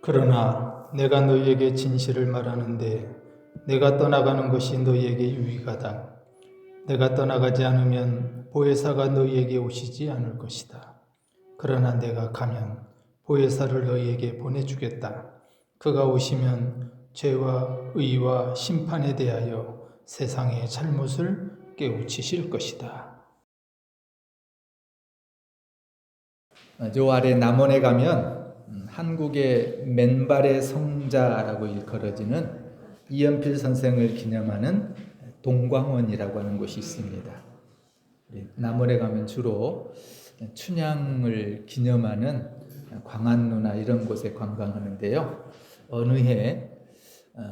그러나 내가 너희에게 진실을 말하는데 내가 떠나가는 것이 너희에게 유익하다. 내가 떠나가지 않으면 보혜사가 너희에게 오시지 않을 것이다. 그러나 내가 가면 보혜사를 너희에게 보내주겠다. 그가 오시면 죄와 의와 심판에 대하여 세상의 잘못을 깨우치실 것이다. 저 아래 남원에 가면 한국의 맨발의 성자라고 일컬어지는 이연필 선생을 기념하는 동광원이라고 하는 곳이 있습니다. 남원에 가면 주로 춘향을 기념하는 광안루나 이런 곳에 관광하는데요. 어느 해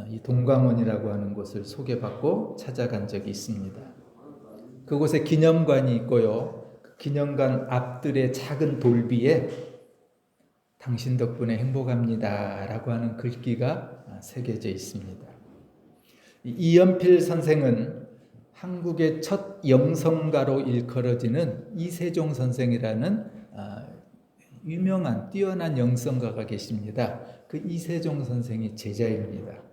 이 동광원이라고 하는 곳을 소개받고 찾아간 적이 있습니다. 그곳에 기념관이 있고요. 그 기념관 앞들의 작은 돌비에 당신 덕분에 행복합니다 라고 하는 글귀가 새겨져 있습니다. 이연필 선생은 한국의 첫 영성가로 일컬어지는 이세종 선생이라는 유명한 뛰어난 영성가가 계십니다. 그 이세종 선생이 제자입니다.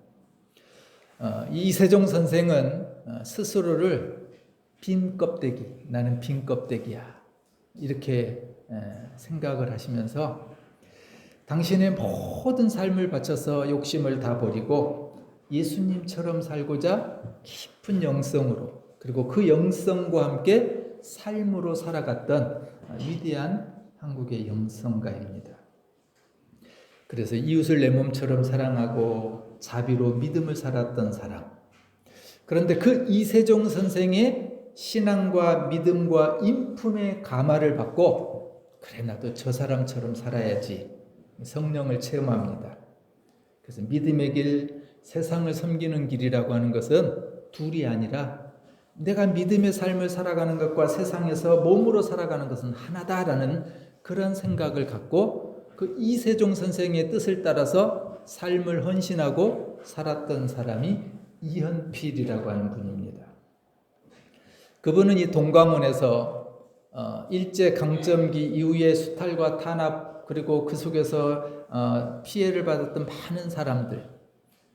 이세종 선생은 스스로를 빈 껍데기, 나는 빈 껍데기야 이렇게 생각을 하시면서 당신의 모든 삶을 바쳐서 욕심을 다 버리고 예수님처럼 살고자 깊은 영성으로 그리고 그 영성과 함께 삶으로 살아갔던 위대한 한국의 영성가입니다. 그래서 이웃을 내 몸처럼 사랑하고 자비로 믿음을 살았던 사람. 그런데 그 이세종 선생의 신앙과 믿음과 인품의 감화를 받고 그래 나도 저 사람처럼 살아야지 성령을 체험합니다. 그래서 믿음의 길, 세상을 섬기는 길이라고 하는 것은 둘이 아니라 내가 믿음의 삶을 살아가는 것과 세상에서 몸으로 살아가는 것은 하나다라는 그런 생각을 갖고 그 이세종 선생의 뜻을 따라서 삶을 헌신하고 살았던 사람이 이연필이라고 하는 분입니다. 그분은 이 동광원에서 일제 강점기 이후에 수탈과 탄압 그리고 그 속에서 피해를 받았던 많은 사람들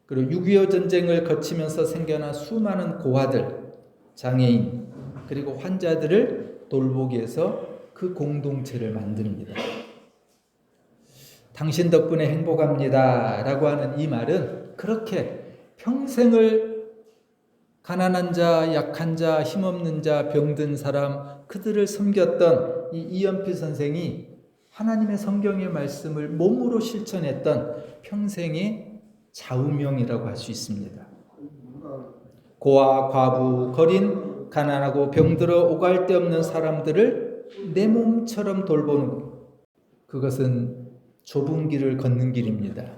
그리고 6.25 전쟁을 거치면서 생겨난 수많은 고아들, 장애인 그리고 환자들을 돌보기 위해서 그 공동체를 만듭니다. 당신 덕분에 행복합니다 라고 하는 이 말은 그렇게 평생을 가난한 자, 약한 자, 힘없는 자, 병든 사람 그들을 섬겼던 이 이연필 선생이 하나님의 성경의 말씀을 몸으로 실천했던 평생의 좌우명이라고 할 수 있습니다. 고아, 과부, 거린, 가난하고 병들어 오갈 데 없는 사람들을 내 몸처럼 돌보는 그것은 좁은 길을 걷는 길입니다.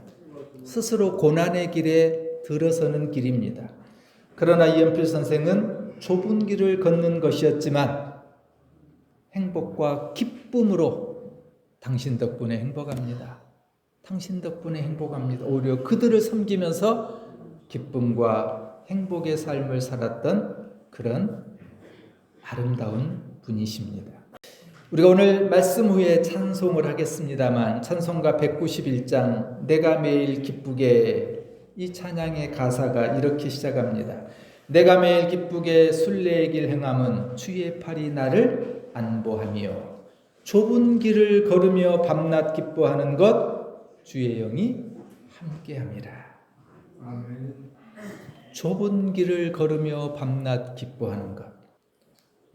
스스로 고난의 길에 들어서는 길입니다. 그러나 이연필 선생은 좁은 길을 걷는 것이었지만 행복과 기쁨으로 당신 덕분에 행복합니다. 당신 덕분에 행복합니다. 오히려 그들을 섬기면서 기쁨과 행복의 삶을 살았던 그런 아름다운 분이십니다. 우리가 오늘 말씀 후에 찬송을 하겠습니다만 찬송가 191장 내가 매일 기쁘게 이 찬양의 가사가 이렇게 시작합니다. 내가 매일 기쁘게 순례의 길 행함은 주의 팔이 나를 안보하며 좁은 길을 걸으며 밤낮 기뻐하는 것 주의 영이 함께함이라. 좁은 길을 걸으며 밤낮 기뻐하는 것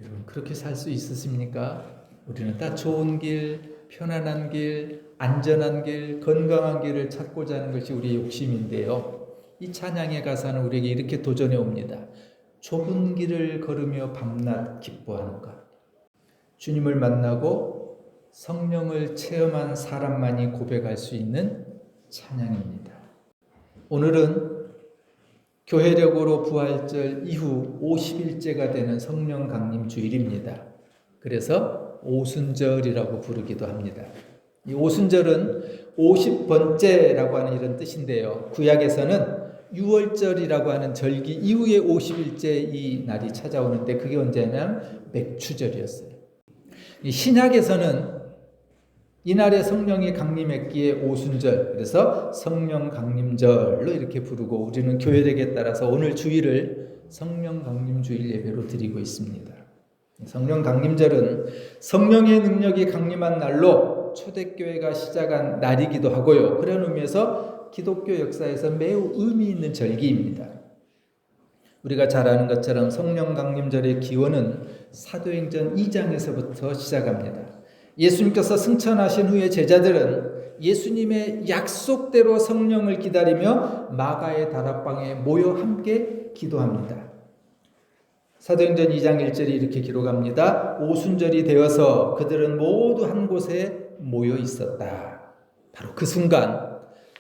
여러분 그렇게 살 수 있으십니까? 우리는 다 좋은 길, 편안한 길, 안전한 길, 건강한 길을 찾고자 하는 것이 우리의 욕심인데요. 이 찬양의 가사는 우리에게 이렇게 도전해 옵니다. 좁은 길을 걸으며 밤낮 기뻐하는 것. 주님을 만나고 성령을 체험한 사람만이 고백할 수 있는 찬양입니다. 오늘은 교회력으로 부활절 이후 50일째가 되는 성령 강림 주일입니다. 그래서 오순절이라고 부르기도 합니다. 이 오순절은 50번째라고 하는 이런 뜻인데요. 구약에서는 6월절이라고 하는 절기 이후에 50일째 이 날이 찾아오는데 그게 언제냐면 맥추절이었어요. 이 신약에서는 이날에 성령이 강림했기에 오순절, 그래서 성령 강림절로 이렇게 부르고 우리는 교회력에 따라서 오늘 주일을 성령 강림 주일 예배로 드리고 있습니다. 성령 강림절은 성령의 능력이 강림한 날로 초대교회가 시작한 날이기도 하고요. 그런 의미에서 기독교 역사에서 매우 의미 있는 절기입니다. 우리가 잘 아는 것처럼 성령 강림절의 기원은 사도행전 2장에서부터 시작합니다. 예수님께서 승천하신 후에 제자들은 예수님의 약속대로 성령을 기다리며 마가의 다락방에 모여 함께 기도합니다. 사도행전 2장 1절이 이렇게 기록합니다. 오순절이 되어서 그들은 모두 한 곳에 모여 있었다. 바로 그 순간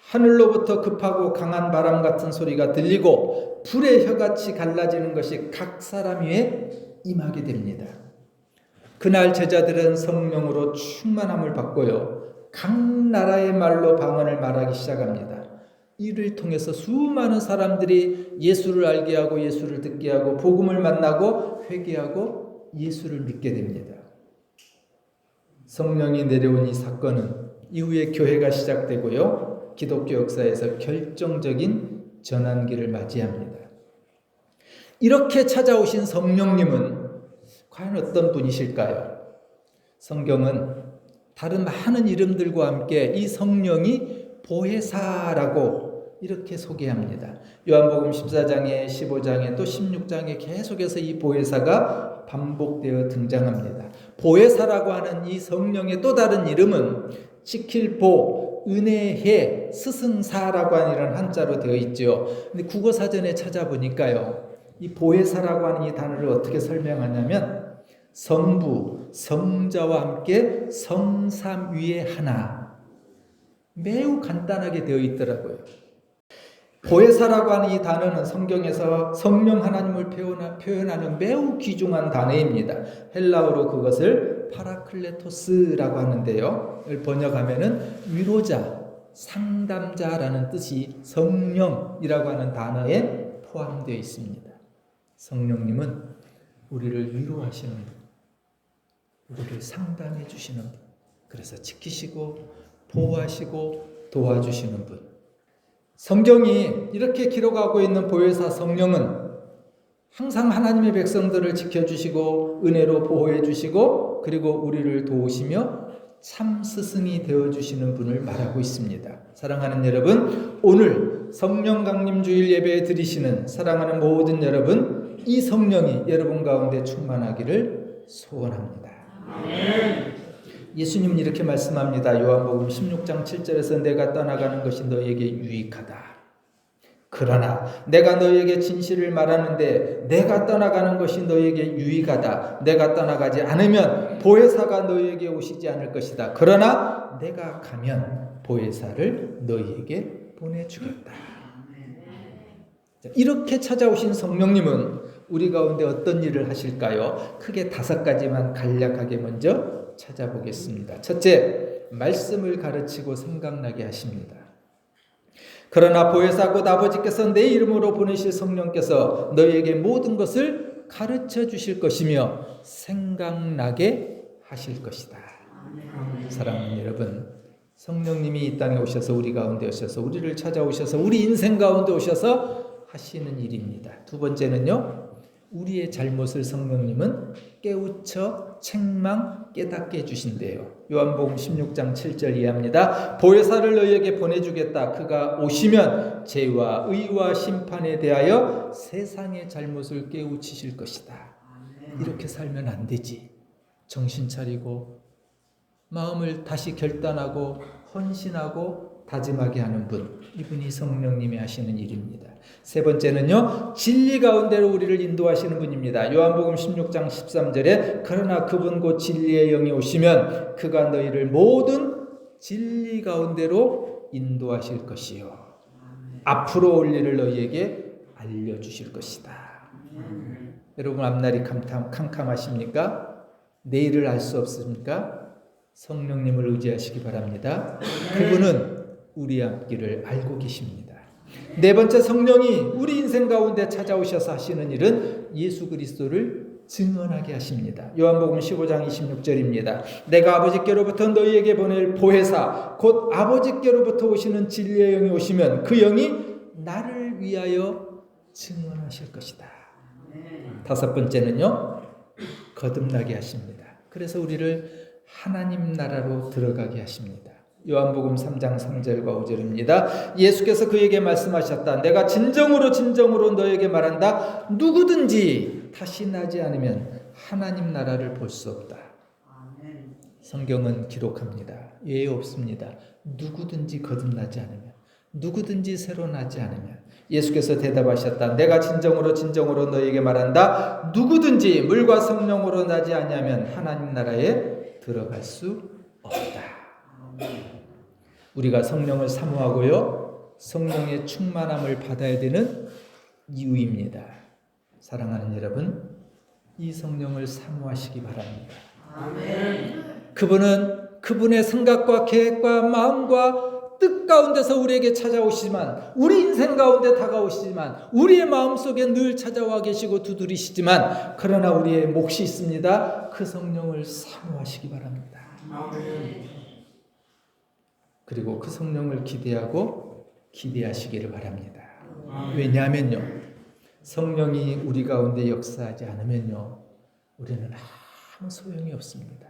하늘로부터 급하고 강한 바람 같은 소리가 들리고 불의 혀같이 갈라지는 것이 각 사람 위에 임하게 됩니다. 그날 제자들은 성령으로 충만함을 받고요. 각 나라의 말로 방언을 말하기 시작합니다. 이를 통해서 수많은 사람들이 예수를 알게 하고 예수를 듣게 하고 복음을 만나고 회개하고 예수를 믿게 됩니다. 성령이 내려온 이 사건은 이후에 교회가 시작되고요. 기독교 역사에서 결정적인 전환기를 맞이합니다. 이렇게 찾아오신 성령님은 과연 어떤 분이실까요? 성경은 다른 많은 이름들과 함께 이 성령이 보혜사라고 이렇게 소개합니다. 요한복음 14장에 15장에 또 16장에 계속해서 이 보혜사가 반복되어 등장합니다. 보혜사라고 하는 이 성령의 또 다른 이름은 지킬보, 은혜해, 스승사라고 하는 이런 한자로 되어 있죠. 근데 국어사전에 찾아보니까요, 이 보혜사라고 하는 이 단어를 어떻게 설명하냐면 성부, 성자와 함께 성삼 위에 하나, 매우 간단하게 되어 있더라고요. 보혜사라고 하는 이 단어는 성경에서 성령 하나님을 표현하는 매우 귀중한 단어입니다. 헬라어로 그것을 파라클레토스라고 하는데요. 이걸 번역하면은 위로자, 상담자라는 뜻이 성령이라고 하는 단어에 포함되어 있습니다. 성령님은 우리를 위로하시는 분, 우리를 상담해 주시는 분, 그래서 지키시고 보호하시고 도와주시는 분. 성경이 이렇게 기록하고 있는 보혜사 성령은 항상 하나님의 백성들을 지켜주시고 은혜로 보호해 주시고 그리고 우리를 도우시며 참 스승이 되어주시는 분을 말하고 있습니다. 사랑하는 여러분, 오늘 성령 강림 주일 예배에 드리시는 사랑하는 모든 여러분, 이 성령이 여러분 가운데 충만하기를 소원합니다. 아멘. 예수님은 이렇게 말씀합니다. 요한복음 16장 7절에서 내가 떠나가는 것이 너에게 유익하다. 그러나 내가 너에게 진실을 말하는데 내가 떠나가는 것이 너에게 유익하다. 내가 떠나가지 않으면 보혜사가 너에게 오시지 않을 것이다. 그러나 내가 가면 보혜사를 너희에게 보내주겠다. 이렇게 찾아오신 성령님은 우리 가운데 어떤 일을 하실까요? 크게 5가지만 간략하게 먼저 찾아보겠습니다. 첫째, 말씀을 가르치고 생각나게 하십니다. 그러나 보혜사 곧 아버지께서 내 이름으로 보내실 성령께서 너희에게 모든 것을 가르쳐 주실 것이며 생각나게 하실 것이다. 사랑하는 여러분, 성령님이 이 땅에 오셔서 우리 가운데 오셔서 우리를 찾아오셔서 우리 인생 가운데 오셔서 하시는 일입니다. 두 번째는요, 우리의 잘못을 성령님은 깨우쳐 책망 깨닫게 해주신대요. 요한복음 16장 7절 이해합니다. 보혜사를 너희에게 보내주겠다. 그가 오시면 죄와 의와 심판에 대하여 세상의 잘못을 깨우치실 것이다. 이렇게 살면 안 되지. 정신 차리고 마음을 다시 결단하고 헌신하고 다짐하게 하는 분, 이분이 성령님이 하시는 일입니다. 세 번째는요, 진리 가운데로 우리를 인도하시는 분입니다. 요한복음 16장 13절에 그러나 그분 곧 진리의 영이 오시면 그가 너희를 모든 진리 가운데로 인도하실 것이요 앞으로 올 일을 너희에게 알려주실 것이다. 여러분, 앞날이 캄캄하십니까? 내일을 알 수 없습니까? 성령님을 의지하시기 바랍니다. 그분은 우리 앞길을 알고 계십니다. 네 번째, 성령이 우리 인생 가운데 찾아오셔서 하시는 일은 예수 그리스도를 증언하게 하십니다. 요한복음 15장 26절입니다. 내가 아버지께로부터 너희에게 보낼 보혜사 곧 아버지께로부터 오시는 진리의 영이 오시면 그 영이 나를 위하여 증언하실 것이다. 다섯 번째는요, 거듭나게 하십니다. 그래서 우리를 하나님 나라로 들어가게 하십니다. 요한복음 3장 3절과 5절입니다. 예수께서 그에게 말씀하셨다. 내가 진정으로 너에게 말한다. 누구든지 다시 나지 않으면 하나님 나라를 볼 수 없다. 성경은 기록합니다. 예외 없습니다. 누구든지 거듭나지 않으면, 누구든지 새로 나지 않으면. 예수께서 대답하셨다. 내가 진정으로 너에게 말한다. 누구든지 물과 성령으로 나지 않으면 하나님 나라에 들어갈 수 없다. 우리가 성령을 사모하고요, 성령의 충만함을 받아야 되는 이유입니다. 사랑하는 여러분, 이 성령을 사모하시기 바랍니다. 그분의 생각과 계획과 마음과 뜻 가운데서 우리에게 찾아오시지만, 우리 인생 가운데 다가오시지만, 우리의 마음속에 늘 찾아와 계시고 두드리시지만, 그러나 우리의 몫이 있습니다. 그 성령을 사모하시기 바랍니다. 그리고 그 성령을 기대하시기를 바랍니다. 왜냐하면요, 성령이 우리 가운데 역사하지 않으면요, 우리는 아무 소용이 없습니다.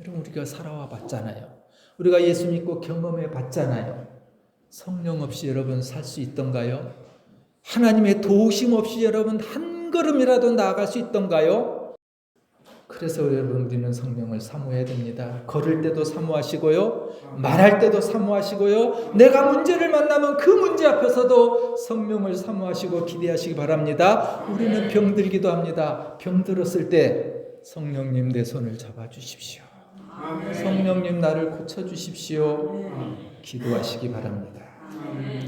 여러분, 우리가 살아와 봤잖아요. 우리가 예수 믿고 경험해 봤잖아요. 성령 없이 여러분 살 수 있던가요? 하나님의 도우심 없이 여러분 한 걸음이라도 나아갈 수 있던가요? 그래서 여러분, 우리는 성령을 사모해야 됩니다. 걸을 때도 사모하시고요, 말할 때도 사모하시고요, 내가 문제를 만나면 그 문제 앞에서도 성령을 사모하시고 기대하시기 바랍니다. 우리는 병들기도 합니다. 병들었을 때 성령님 내 손을 잡아주십시오. 성령님 나를 고쳐주십시오. 기도하시기 바랍니다.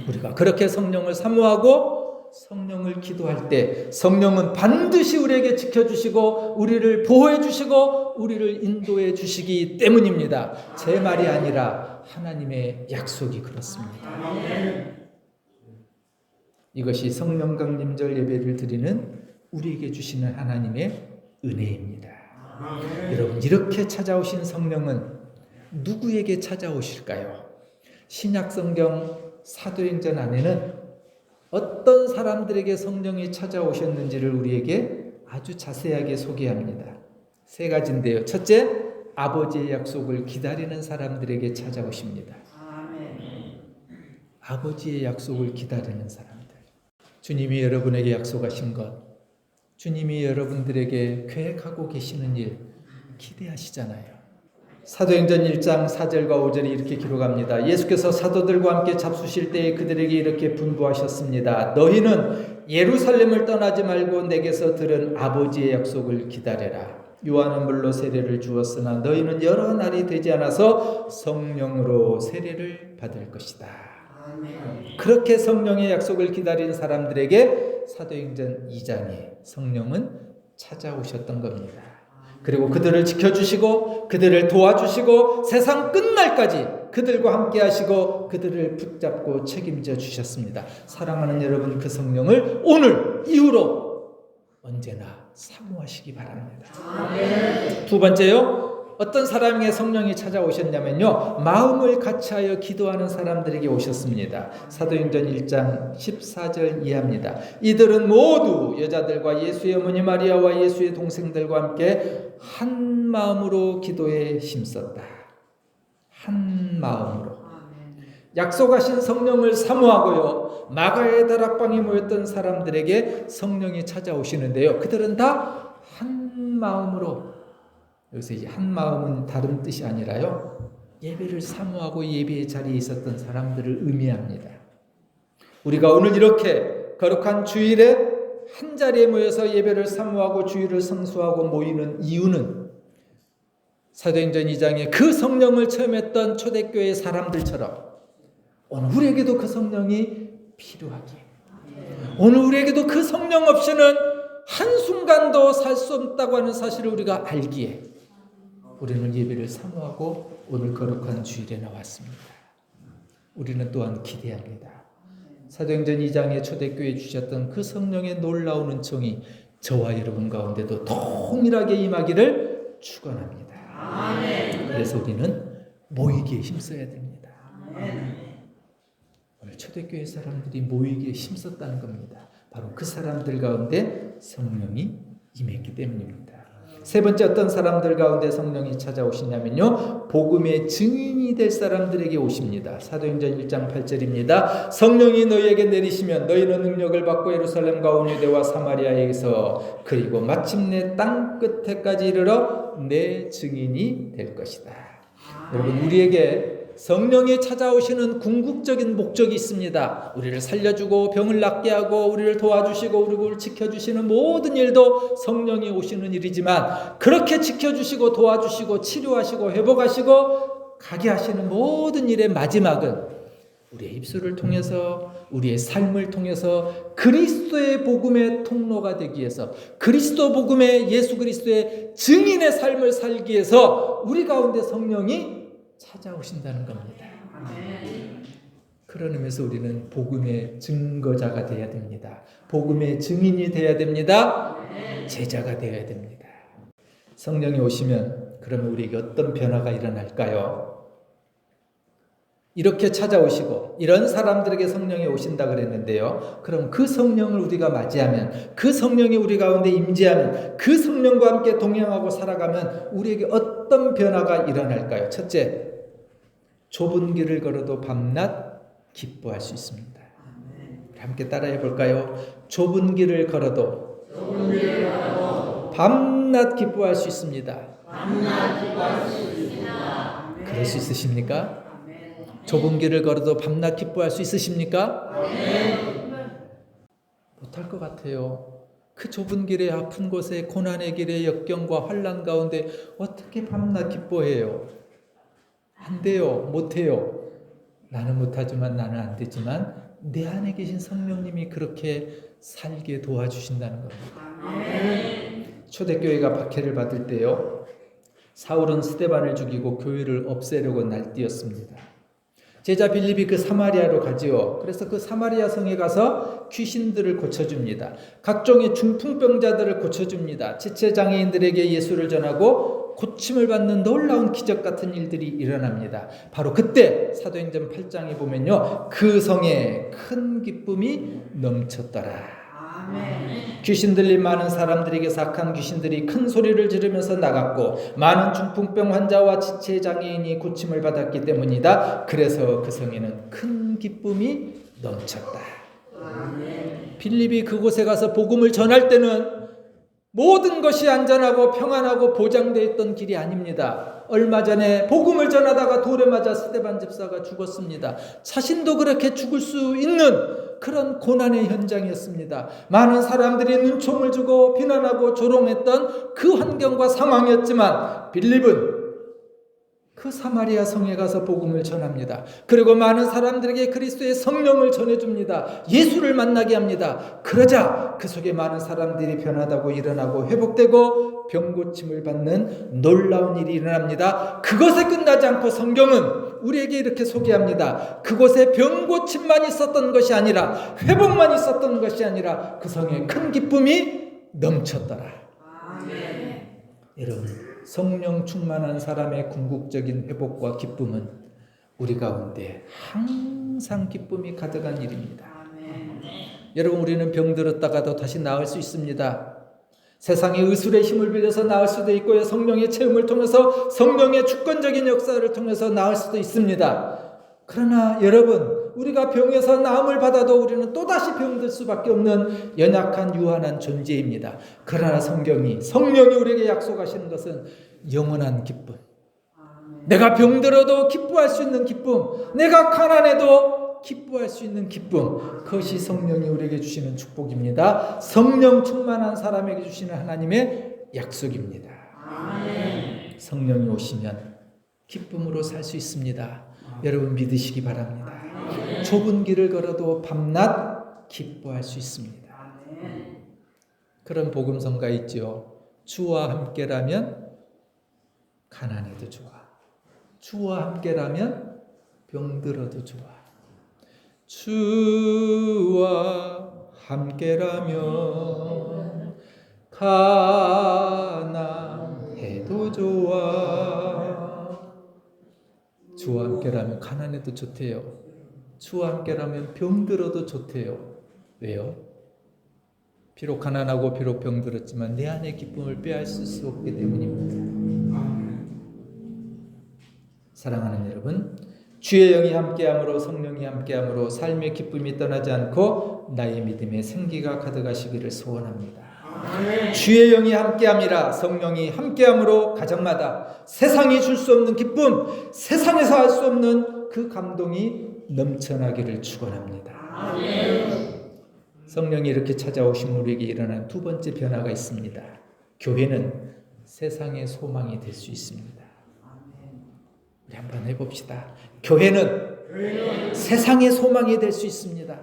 우리가 그렇게 성령을 사모하고 성령을 기도할 때 성령은 반드시 우리에게 지켜주시고 우리를 보호해 주시고 우리를 인도해 주시기 때문입니다. 제 말이 아니라 하나님의 약속이 그렇습니다. 이것이 성령 강림절 예배를 드리는 우리에게 주시는 하나님의 은혜입니다. 여러분, 이렇게 찾아오신 성령은 누구에게 찾아오실까요? 신약성경 사도행전 안에는 어떤 사람들에게 성령이 찾아오셨는지를 우리에게 아주 자세하게 소개합니다. 세 가지인데요. 첫째, 아버지의 약속을 기다리는 사람들에게 찾아오십니다. 아버지의 약속을 기다리는 사람들. 주님이 여러분에게 약속하신 것, 주님이 여러분들에게 계획하고 계시는 일 기대하시잖아요. 사도행전 1장 4절과 5절이 이렇게 기록합니다. 예수께서 사도들과 함께 잡수실 때에 그들에게 이렇게 분부하셨습니다. 너희는 예루살렘을 떠나지 말고 내게서 들은 아버지의 약속을 기다려라. 요한은 물로 세례를 주었으나 너희는 여러 날이 되지 않아서 성령으로 세례를 받을 것이다. 그렇게 성령의 약속을 기다린 사람들에게 사도행전 2장에 성령은 찾아오셨던 겁니다. 그리고 그들을 지켜주시고 그들을 도와주시고 세상 끝날까지 그들과 함께 하시고 그들을 붙잡고 책임져 주셨습니다. 사랑하는 여러분, 그 성령을 오늘 이후로 언제나 사모하시기 바랍니다. 두 번째요, 어떤 사람에게 성령이 찾아오셨냐면요, 마음을 같이하여 기도하는 사람들에게 오셨습니다. 사도행전 1장 14절 이하입니다. 이들은 모두 여자들과 예수의 어머니 마리아와 예수의 동생들과 함께 한 마음으로 기도에 힘썼다. 한 마음으로. 약속하신 성령을 사모하고요, 마가의 다락방에 모였던 사람들에게 성령이 찾아오시는데요, 그들은 다 한 마음으로, 여기서 이 한 마음은 다른 뜻이 아니라요, 예배를 사모하고 예배의 자리에 있었던 사람들을 의미합니다. 우리가 오늘 이렇게 거룩한 주일에 한 자리에 모여서 예배를 사모하고 주일을 성수하고 모이는 이유는 사도행전 2장에 그 성령을 체험했던 초대교회 사람들처럼 오늘 우리에게도 그 성령이 필요하기에, 오늘 우리에게도 그 성령 없이는 한순간도 살 수 없다고 하는 사실을 우리가 알기에 우리는 예배를 사모하고 오늘 거룩한 주일에 나왔습니다. 우리는 또한 기대합니다. 사도행전 2장에 초대교회에 주셨던 그 성령의 놀라운 은총이 저와 여러분 가운데도 동일하게 임하기를 축원합니다. 그래서 우리는 모이기에 힘써야 됩니다. 오늘 초대교회 사람들이 모이기에 힘썼다는 겁니다. 바로 그 사람들 가운데 성령이 임했기 때문입니다. 세 번째, 어떤 사람들 가운데 성령이 찾아오시냐면요, 복음의 증인이 될 사람들에게 오십니다. 사도행전 1장 8절입니다. 성령이 너희에게 내리시면 너희는 능력을 받고 예루살렘과 온 유대와 사마리아에서 그리고 마침내 땅 끝에까지 이르러 내 증인이 될 것이다. 여러분, 우리에게 성령이 찾아오시는 궁극적인 목적이 있습니다. 우리를 살려주고 병을 낫게 하고 우리를 도와주시고 우리를 지켜주시는 모든 일도 성령이 오시는 일이지만, 그렇게 지켜주시고 도와주시고 치료하시고 회복하시고 가게 하시는 모든 일의 마지막은 우리의 입술을 통해서, 우리의 삶을 통해서 그리스도의 복음의 통로가 되기 위해서, 그리스도 복음의, 예수 그리스도의 증인의 삶을 살기 위해서 우리 가운데 성령이 찾아오신다는 겁니다. 그런 의미에서 우리는 복음의 증거자가 되어야 됩니다. 복음의 증인이 되어야 됩니다. 제자가 되어야 됩니다. 성령이 오시면 그러면 우리에게 어떤 변화가 일어날까요? 이렇게 찾아오시고 이런 사람들에게 성령이 오신다 그랬는데요. 그럼 그 성령을 우리가 맞이하면, 그 성령이 우리 가운데 임재하면, 그 성령과 함께 동행하고 살아가면 우리에게 어떤 변화가 일어날까요? 첫째, 좁은 길을 걸어도 밤낮 기뻐할 수 있습니다. 함께 따라해 볼까요? 좁은 길을 걸어도 밤낮 기뻐할 수 있습니다. 그럴 수 있으십니까? 좁은 길을 걸어도 밤낮 기뻐할 수 있으십니까? 못할 것 같아요. 그 좁은 길에, 아픈 곳에, 고난의 길에, 역경과 환난 가운데 어떻게 밤낮 기뻐해요? 안 돼요. 못해요. 나는 못하지만, 나는 안 되지만 내 안에 계신 성령님이 그렇게 살게 도와주신다는 겁니다. 초대교회가 박해를 받을 때요, 사울은 스데반을 죽이고 교회를 없애려고 날뛰었습니다. 제자 빌립이 그 사마리아로 가지요. 그래서 그 사마리아 성에 가서 귀신들을 고쳐줍니다. 각종의 중풍병자들을 고쳐줍니다. 지체장애인들에게 예수를 전하고 고침을 받는 놀라운 기적 같은 일들이 일어납니다. 바로 그때 사도행전 8장에 보면요, 그 성에 큰 기쁨이 넘쳤더라. 귀신 들린 많은 사람들에게 악한 귀신들이 큰 소리를 지르면서 나갔고 많은 중풍병 환자와 지체장애인이 고침을 받았기 때문이다. 그래서 그 성에는 큰 기쁨이 넘쳤다. 빌립이 그곳에 가서 복음을 전할 때는 모든 것이 안전하고 평안하고 보장되어 있던 길이 아닙니다. 얼마 전에 복음을 전하다가 돌에 맞아 스데반 집사가 죽었습니다. 자신도 그렇게 죽을 수 있는 그런 고난의 현장이었습니다. 많은 사람들이 눈총을 주고 비난하고 조롱했던 그 환경과 상황이었지만 빌립은 그 사마리아 성에 가서 복음을 전합니다. 그리고 많은 사람들에게 그리스도의 성령을 전해줍니다. 예수를 만나게 합니다. 그러자 그 속에 많은 사람들이 변하다고 일어나고 회복되고 병고침을 받는 놀라운 일이 일어납니다. 그것에 끝나지 않고 성경은 우리에게 이렇게 소개합니다. 그곳에 병고침만 있었던 것이 아니라, 회복만 있었던 것이 아니라 그 성에 큰 기쁨이 넘쳤더라. 여러분, 성령 충만한 사람의 궁극적인 회복과 기쁨은 우리 가운데 항상 기쁨이 가득한 일입니다. 여러분, 우리는 병들었다가도 다시 나을 수 있습니다. 세상의 의술의 힘을 빌려서 나을 수도 있고요, 성령의 체험을 통해서, 성령의 주권적인 역사를 통해서 나을 수도 있습니다. 그러나 여러분, 우리가 병에서 나음을 받아도 우리는 또다시 병들 수밖에 없는 연약한 유한한 존재입니다. 그러나 성령이 우리에게 약속하시는 것은 영원한 기쁨, 내가 병들어도 기뻐할 수 있는 기쁨, 내가 가난해도 기뻐할 수 있는 기쁨, 그것이 성령이 우리에게 주시는 축복입니다. 성령 충만한 사람에게 주시는 하나님의 약속입니다. 성령이 오시면 기쁨으로 살 수 있습니다. 여러분, 믿으시기 바랍니다. 좁은 길을 걸어도 밤낮 기뻐할 수 있습니다. 그런 복음성가 있죠. 주와 함께라면 가난해도 좋아. 주와 함께라면 병들어도 좋아. 주와 함께라면 가난해도 좋아. 주와 함께라면 가난해도 좋대요. 주와 함께라면 병들어도 좋대요. 왜요? 비록 가난하고 비록 병들었지만 내 안의 기쁨을 빼앗을 수 없기 때문입니다. 사랑하는 여러분, 주의 영이 함께함으로 성령이 함께함으로 삶의 기쁨이 떠나지 않고 나의 믿음의 생기가 가득하시기를 소원합니다. 주의 영이 함께함이라 성령이 함께함으로 가정마다 세상이 줄 수 없는 기쁨, 세상에서 할 수 없는 그 감동이 넘쳐나기를 축원합니다. 성령이 이렇게 찾아오신 우리에게 일어난 두 번째 변화가 있습니다. 교회는 세상의 소망이 될 수 있습니다. 우리 한번 해봅시다. 교회는 세상의 소망이 될 수 있습니다.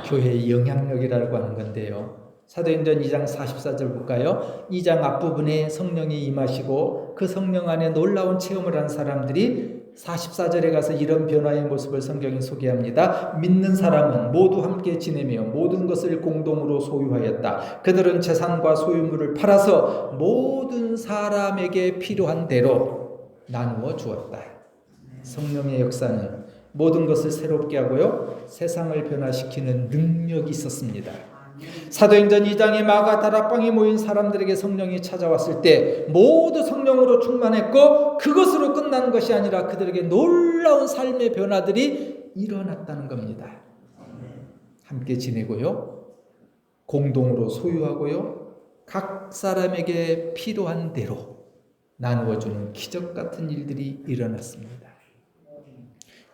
교회의 영향력이라고 하는 건데요. 사도행전 2장 44절 볼까요? 2장 앞부분에 성령이 임하시고 그 성령 안에 놀라운 체험을 한 사람들이 44절에 가서 이런 변화의 모습을 성경이 소개합니다. 믿는 사람은 모두 함께 지내며 모든 것을 공동으로 소유하였다. 그들은 재산과 소유물을 팔아서 모든 사람에게 필요한 대로 나누어 주었다. 성령의 역사는 모든 것을 새롭게 하고요, 세상을 변화시키는 능력이 있었습니다. 사도행전 2장에 마가 다락방에 모인 사람들에게 성령이 찾아왔을 때 모두 성령으로 충만했고 그것으로 끝난 것이 아니라 그들에게 놀라운 삶의 변화들이 일어났다는 겁니다. 함께 지내고요, 공동으로 소유하고요, 각 사람에게 필요한 대로 나누어주는 기적 같은 일들이 일어났습니다.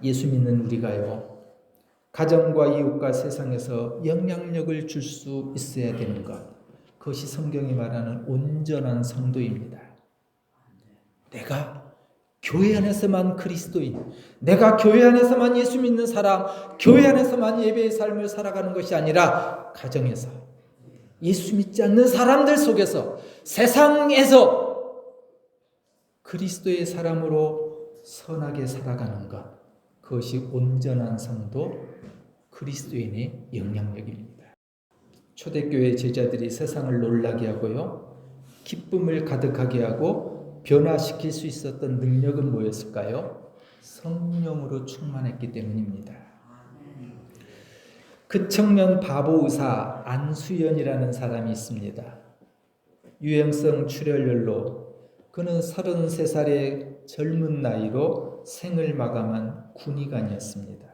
예수 믿는 우리가요, 가정과 이웃과 세상에서 영향력을 줄 수 있어야 되는 것, 그것이 성경이 말하는 온전한 성도입니다. 내가 교회 안에서만 그리스도인, 내가 교회 안에서만 예수 믿는 사람, 교회 안에서만 예배의 삶을 살아가는 것이 아니라 가정에서, 예수 믿지 않는 사람들 속에서, 세상에서 그리스도의 사람으로 선하게 살아가는 것, 그것이 온전한 성도, 그리스도인의 영향력입니다. 초대교회 제자들이 세상을 놀라게 하고요, 기쁨을 가득하게 하고 변화시킬 수 있었던 능력은 뭐였을까요? 성령으로 충만했기 때문입니다. 그 청년 바보 의사 안수연이라는 사람이 있습니다. 유행성 출혈열로 그는 33살의 젊은 나이로 생을 마감한 군의관이었습니다.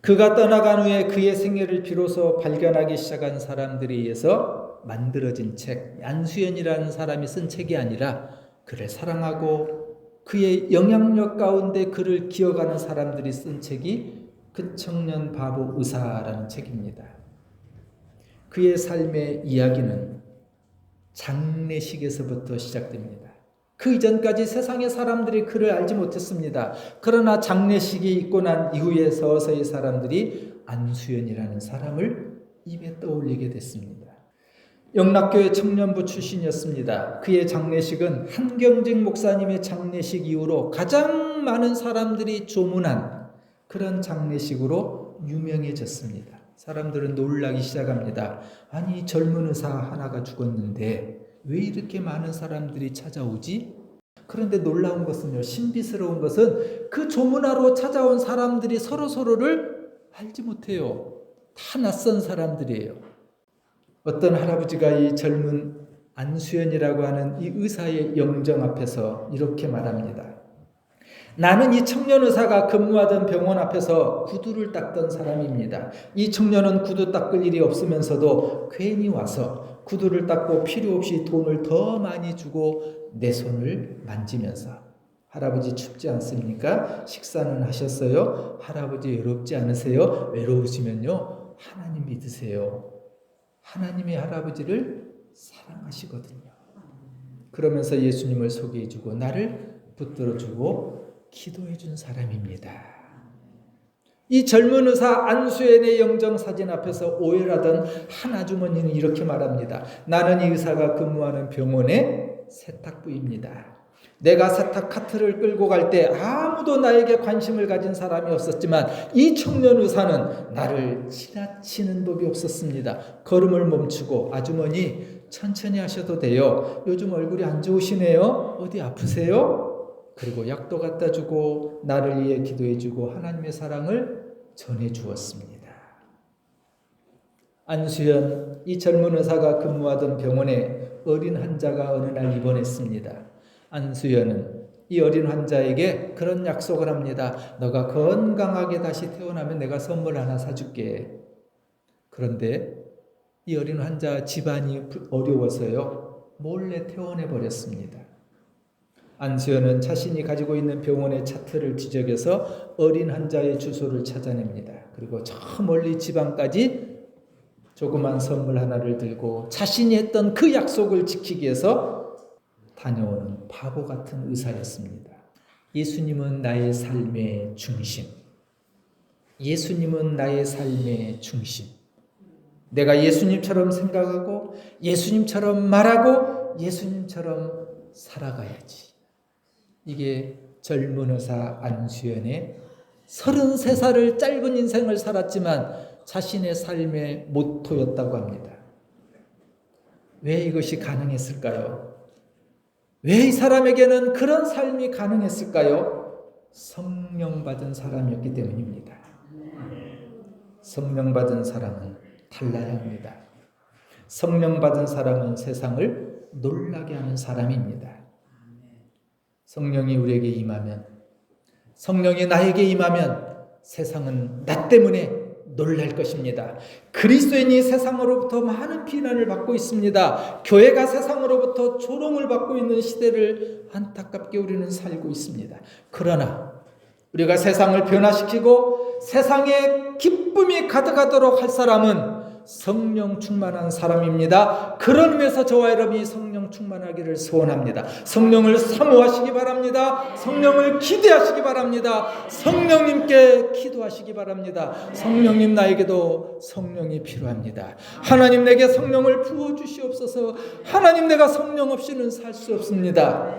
그가 떠나간 후에 그의 생애를 비로소 발견하기 시작한 사람들에 의해서 만들어진 책, 안수연이라는 사람이 쓴 책이 아니라 그를 사랑하고 그의 영향력 가운데 그를 기억하는 사람들이 쓴 책이 그 청년 바보 의사라는 책입니다. 그의 삶의 이야기는 장례식에서부터 시작됩니다. 그 이전까지 세상의 사람들이 그를 알지 못했습니다. 그러나 장례식이 있고 난 이후에 서서히 사람들이 안수연이라는 사람을 입에 떠올리게 됐습니다. 영락교회 청년부 출신이었습니다. 그의 장례식은 한경직 목사님의 장례식 이후로 가장 많은 사람들이 조문한 그런 장례식으로 유명해졌습니다. 사람들은 놀라기 시작합니다. 아니, 젊은 의사 하나가 죽었는데 왜 이렇게 많은 사람들이 찾아오지? 그런데 놀라운 것은요, 신비스러운 것은 그 조문하러 찾아온 사람들이 서로를 알지 못해요. 다 낯선 사람들이에요. 어떤 할아버지가 이 젊은 안수연이라고 하는 이 의사의 영정 앞에서 이렇게 말합니다. 나는 이 청년 의사가 근무하던 병원 앞에서 구두를 닦던 사람입니다. 이 청년은 구두 닦을 일이 없으면서도 괜히 와서 구두를 닦고 필요 없이 돈을 더 많이 주고 내 손을 만지면서 할아버지 춥지 않습니까? 식사는 하셨어요? 할아버지 외롭지 않으세요? 외로우시면요, 하나님 믿으세요. 하나님의 할아버지를 사랑하시거든요. 그러면서 예수님을 소개해주고 나를 붙들어주고 기도해준 사람입니다. 이 젊은 의사 안수연의 영정사진 앞에서 오열하던 한 아주머니는 이렇게 말합니다. 나는 이 의사가 근무하는 병원의 세탁부입니다. 내가 세탁 카트를 끌고 갈 때 아무도 나에게 관심을 가진 사람이 없었지만 이 청년 의사는 나를 지나치는 법이 없었습니다. 걸음을 멈추고 아주머니 천천히 하셔도 돼요. 요즘 얼굴이 안 좋으시네요. 어디 아프세요? 그리고 약도 갖다 주고 나를 위해 기도해 주고 하나님의 사랑을 전해 주었습니다. 안수연 이 젊은 의사가 근무하던 병원에 어린 환자가 어느 날 입원했습니다. 안수연은 이 어린 환자에게 그런 약속을 합니다. 너가 건강하게 다시 태어나면 내가 선물 하나 사줄게. 그런데 이 어린 환자 집안이 어려워서요. 몰래 퇴원해 버렸습니다. 안수연은 자신이 가지고 있는 병원의 차트를 뒤적여서 어린 환자의 주소를 찾아냅니다. 그리고 저 멀리 지방까지 조그만 선물 하나를 들고 자신이 했던 그 약속을 지키기 위해서 다녀오는 바보 같은 의사였습니다. 예수님은 나의 삶의 중심. 예수님은 나의 삶의 중심. 내가 예수님처럼 생각하고 예수님처럼 말하고 예수님처럼 살아가야지. 이게 젊은 의사 안수연의 33살을 짧은 인생을 살았지만 자신의 삶의 모토였다고 합니다. 왜 이것이 가능했을까요? 왜 이 사람에게는 그런 삶이 가능했을까요? 성령 받은 사람이었기 때문입니다. 성령 받은 사람은 달라야 합니다. 성령 받은 사람은 세상을 놀라게 하는 사람입니다. 성령이 우리에게 임하면, 성령이 나에게 임하면 세상은 나 때문에 놀랄 것입니다. 그리스도인이 세상으로부터 많은 비난을 받고 있습니다. 교회가 세상으로부터 조롱을 받고 있는 시대를 안타깝게 우리는 살고 있습니다. 그러나 우리가 세상을 변화시키고 세상에 기쁨이 가득하도록 할 사람은 성령 충만한 사람입니다. 그런 의미에서 저와 여러분이 성령 충만하기를 소원합니다. 성령을 사모하시기 바랍니다. 성령을 기대하시기 바랍니다. 성령님께 기도하시기 바랍니다. 성령님, 나에게도 성령이 필요합니다. 하나님, 내게 성령을 부어주시옵소서. 하나님, 내가 성령 없이는 살 수 없습니다.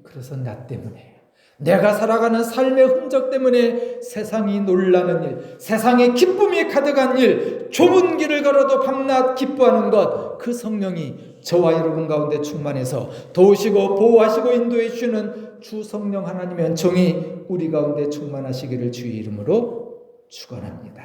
그래서 나 때문에, 내가 살아가는 삶의 흔적 때문에 세상이 놀라는 일, 세상에 기쁨이 가득한 일, 좁은 길을 걸어도 밤낮 기뻐하는 것, 그 성령이 저와 여러분 가운데 충만해서 도우시고 보호하시고 인도해 주시는 주 성령 하나님의 은총이 우리 가운데 충만하시기를 주의 이름으로 축원합니다.